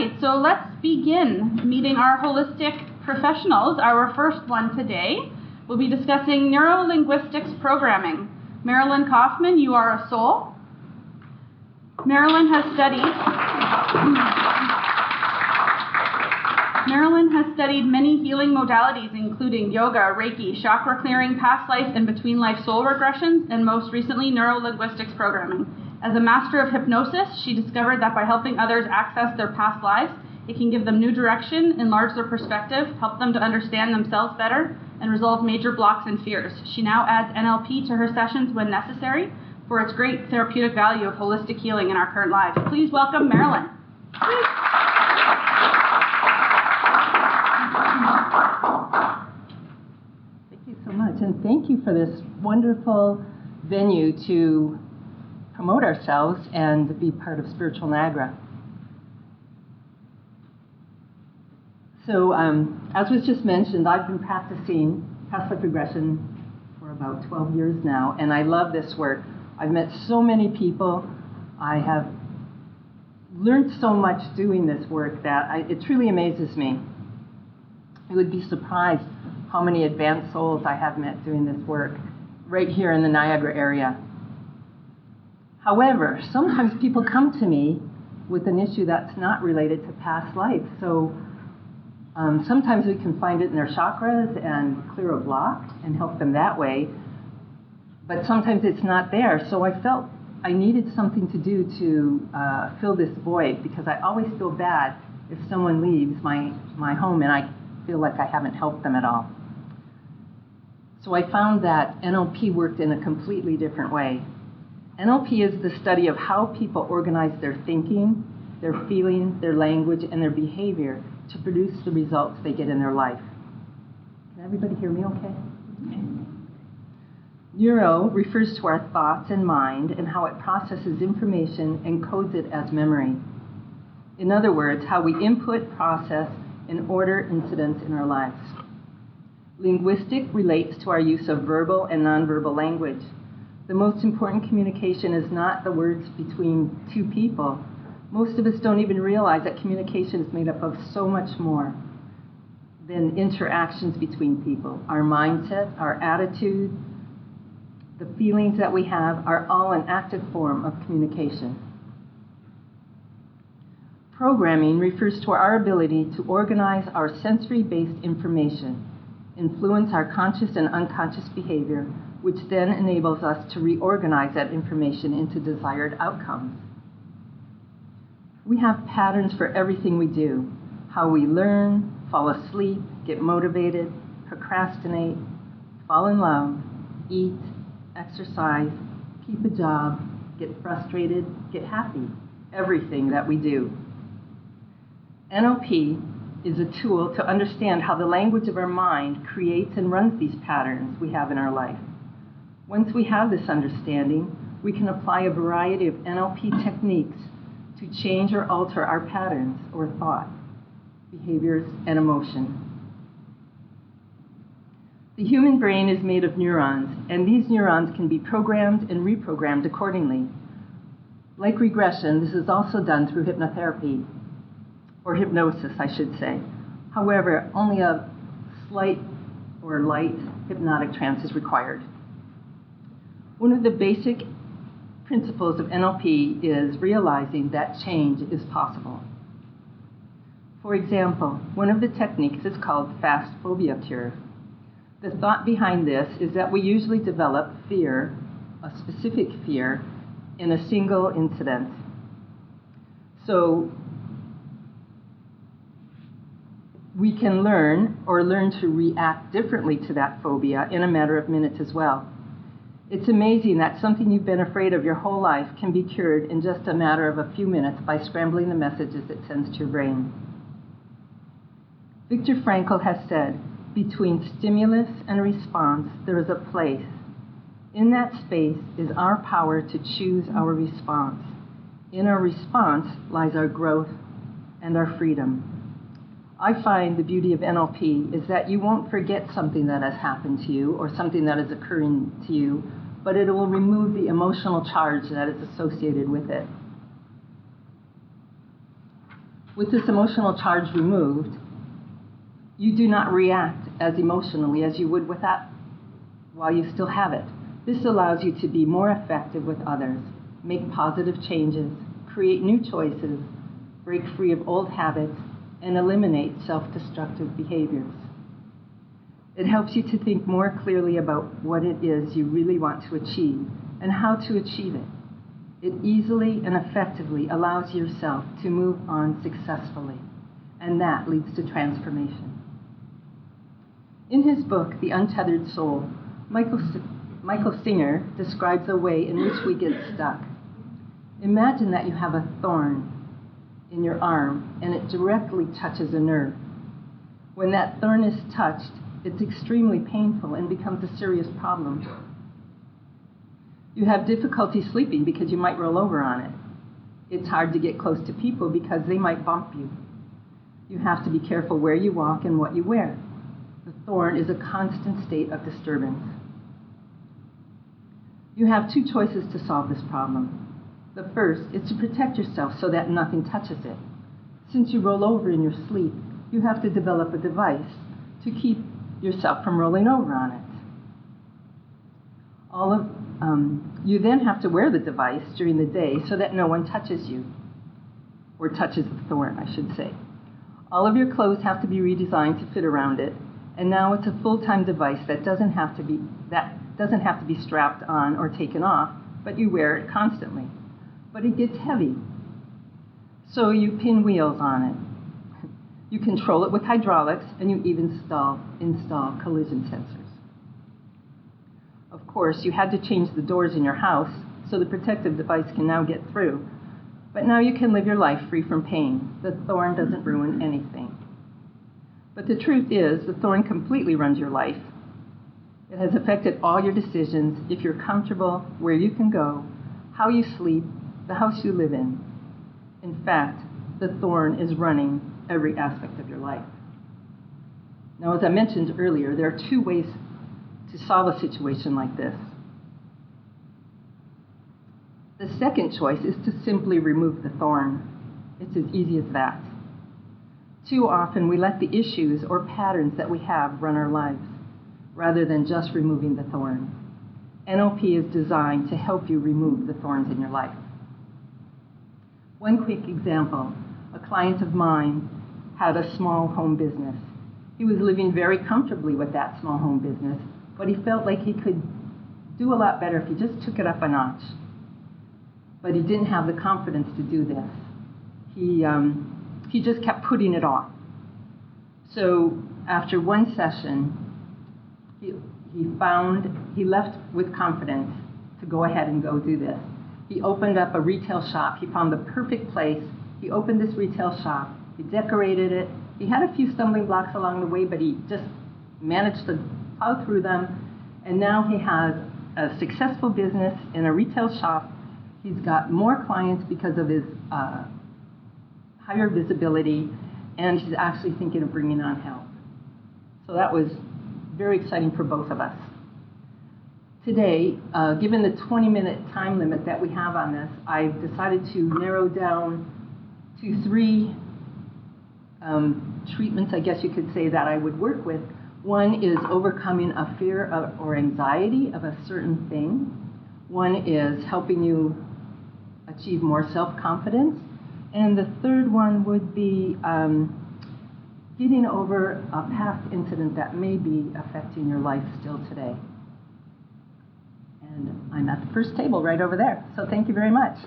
right, so let's begin meeting our holistic professionals. Our first one today will be discussing Neuro Linguistics Programming. Marilyn Kaufman, you are a soul. Marilyn has studied many healing modalities, including yoga, Reiki, chakra clearing, past life and between life soul regressions, and most recently, Neuro Linguistics Programming. As a master of hypnosis, she discovered that by helping others access their past lives, it can give them new direction, enlarge their perspective, help them to understand themselves better, and resolve major blocks and fears. She now adds NLP to her sessions when necessary for its great therapeutic value of holistic healing in our current lives. Please welcome Marilyn. Thank you so much, and thank you for this wonderful venue to promote ourselves and be part of Spiritual Niagara. So, as was just mentioned, I've been practicing past life regression for about 12 years now, and I love this work. I've met so many people. I have learned so much doing this work that it truly amazes me. You would be surprised how many advanced souls I have met doing this work right here in the Niagara area. However, sometimes people come to me with an issue that's not related to past life. So sometimes we can find it in their chakras and clear a block and help them that way. But sometimes it's not there. So I felt I needed something to do to fill this void, because I always feel bad if someone leaves my home and I feel like I haven't helped them at all. So I found that NLP worked in a completely different way. NLP is the study of how people organize their thinking, their feelings, their language, and their behavior to produce the results they get in their life. Can everybody hear me okay? Neuro refers to our thoughts and mind and how it processes information and codes it as memory. In other words, how we input, process, and order incidents in our lives. Linguistic relates to our use of verbal and nonverbal language. The most important communication is not the words between two people. Most of us don't even realize that communication is made up of so much more than interactions between people. Our mindset, our attitude, the feelings that we have are all an active form of communication. Programming refers to our ability to organize our sensory-based information, influence our conscious and unconscious behavior, which then enables us to reorganize that information into desired outcomes. We have patterns for everything we do: how we learn, fall asleep, get motivated, procrastinate, fall in love, eat, exercise, keep a job, get frustrated, get happy, everything that we do. NLP is a tool to understand how the language of our mind creates and runs these patterns we have in our life. Once we have this understanding, we can apply a variety of NLP techniques to change or alter our patterns or thought, behaviors, and emotion. The human brain is made of neurons, and these neurons can be programmed and reprogrammed accordingly. Like regression, this is also done through hypnotherapy, or hypnosis, I should say. However, only a slight or light hypnotic trance is required. One of the basic principles of NLP is realizing that change is possible. For example, one of the techniques is called fast phobia cure. The thought behind this is that we usually develop fear, a specific fear, in a single incident. So we can learn to react differently to that phobia in a matter of minutes as well. It's amazing that something you've been afraid of your whole life can be cured in just a matter of a few minutes by scrambling the messages it sends to your brain. Viktor Frankl has said, between stimulus and response, there is a place. In that space is our power to choose our response. In our response lies our growth and our freedom. I find the beauty of NLP is that you won't forget something that has happened to you or something that is occurring to you, but it will remove the emotional charge that is associated with it. With this emotional charge removed, you do not react as emotionally as you would without while you still have it. This allows you to be more effective with others, make positive changes, create new choices, break free of old habits, and eliminate self-destructive behaviors. It helps you to think more clearly about what it is you really want to achieve and how to achieve it. It easily and effectively allows yourself to move on successfully, and that leads to transformation. In his book, The Untethered Soul, Michael Singer describes a way in which we get stuck. Imagine that you have a thorn in your arm and it directly touches a nerve. When that thorn is touched, it's extremely painful and becomes a serious problem. You have difficulty sleeping because you might roll over on it. It's hard to get close to people because they might bump you. You have to be careful where you walk and what you wear. The thorn is a constant state of disturbance. You have two choices to solve this problem. The first is to protect yourself so that nothing touches it. Since you roll over in your sleep, you have to develop a device to keep yourself from rolling over on it. You then have to wear the device during the day so that no one touches you, or touches the thorn, I should say. All of your clothes have to be redesigned to fit around it, and now it's a full-time device that doesn't have to be strapped on or taken off, but you wear it constantly. But it gets heavy, so you pin wheels on it. You control it with hydraulics, and you even install collision sensors. Of course, you had to change the doors in your house so the protective device can now get through, but now you can live your life free from pain. The thorn doesn't ruin anything. But the truth is, the thorn completely runs your life. It has affected all your decisions, if you're comfortable, where you can go, how you sleep, the house you live in. In fact, the thorn is running every aspect of your life. Now, as I mentioned earlier, there are two ways to solve a situation like this. The second choice is to simply remove the thorn. It's as easy as that. Too often we let the issues or patterns that we have run our lives, rather than just removing the thorn. NLP is designed to help you remove the thorns in your life. One quick example, a client of mine had a small home business. He was living very comfortably with that small home business, but he felt like he could do a lot better if he just took it up a notch. But he didn't have the confidence to do this. He just kept putting it off. So after one session, he left with confidence to go ahead and go do this. He opened up a retail shop. He found the perfect place. He opened this retail shop. He decorated it. He had a few stumbling blocks along the way, but he just managed to plow through them. And now he has a successful business in a retail shop. He's got more clients because of his higher visibility, and he's actually thinking of bringing on help. So that was very exciting for both of us. Today, given the 20-minute time limit that we have on this, I've decided to narrow down to 3 treatments, I guess you could say, that I would work with. One is overcoming a fear or anxiety of a certain thing. One is helping you achieve more self-confidence. And the third one would be getting over a past incident that may be affecting your life still today. And I'm at the first table right over there. So thank you very much.